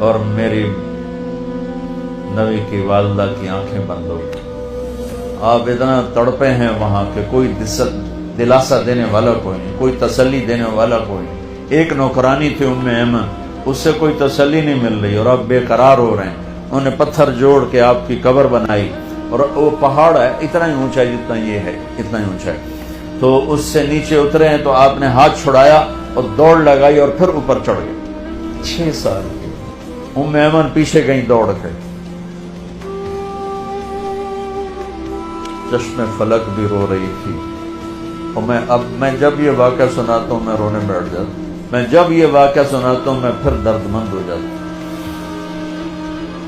اور میری نبی کی والدہ کی آنکھیں بند ہو گئی. آپ اتنا تڑپے ہیں وہاں کہ کوئی دلاسا دینے والا کوئی نہیں, کوئی تسلی دینے والا کوئی نہیں. ایک نوکرانی تھی ام ایمن, اس سے کوئی تسلی نہیں مل رہی اور آپ بے قرار ہو رہے ہیں. انہوں نے پتھر جوڑ کے آپ کی قبر بنائی, اور وہ پہاڑ ہے اتنا ہی اونچا جتنا یہ ہے, اتنا ہی اونچا ہے. تو اس سے نیچے اترے ہیں تو آپ نے ہاتھ چھڑایا اور دوڑ لگائی اور پھر اوپر چڑھ گئے. 6 سال کی ام ایمن پیچھے گئی دوڑ کے. چشم فلک بھی رو رہی تھی. اور میں جب یہ واقعہ سناتا ہوں میں رونے بیٹھ جاتا ہوں. میں جب یہ واقعہ سناتا ہوں میں پھر درد مند ہو جاتا ہوں.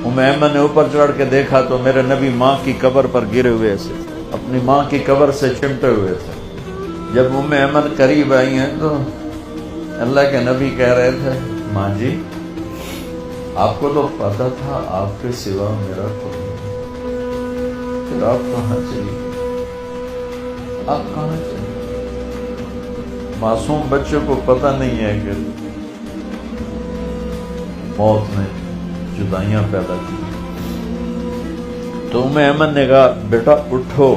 ام ایمن نے اوپر چڑھ کے دیکھا تو میرے نبی ماں کی قبر پر گرے ہوئے تھے, اپنی ماں کی قبر سے چمٹے ہوئے تھے. جب ام ایمن قریب آئی ہیں تو اللہ کے نبی کہہ رہے تھے, ماں جی آپ کو تو پتا تھا آپ کے سوا میرا کوئی نہیں, پھر آپ کہاں چلی گئی؟ آپ کہاں چلی گئی؟ معصوم بچے کو پتہ نہیں ہے کہ موت نے جدائیاں پیدا کی. تو ام ایمن نے کہا بیٹا اٹھو.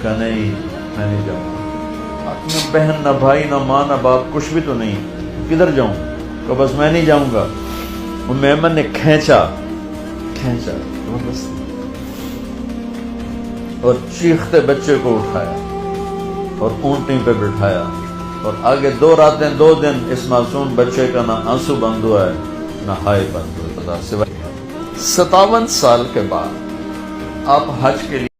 کہ نہیں میں نہیں جاؤں گا. اپنی بہن نہ بھائی نہ ماں نہ باپ کچھ بھی تو نہیں, کدھر جاؤں؟ کہ بس میں نہیں جاؤں گا. ام ایمن نے کھینچا اور چیختے بچے کو اٹھایا اور اونٹنی پہ بٹھایا, اور آگے 2 راتیں 2 دن اس معصوم بچے کا نہ آنسو بند ہوا ہے نہ ہائے بند ہوا. 57 سال کے بعد آپ حج کے لیے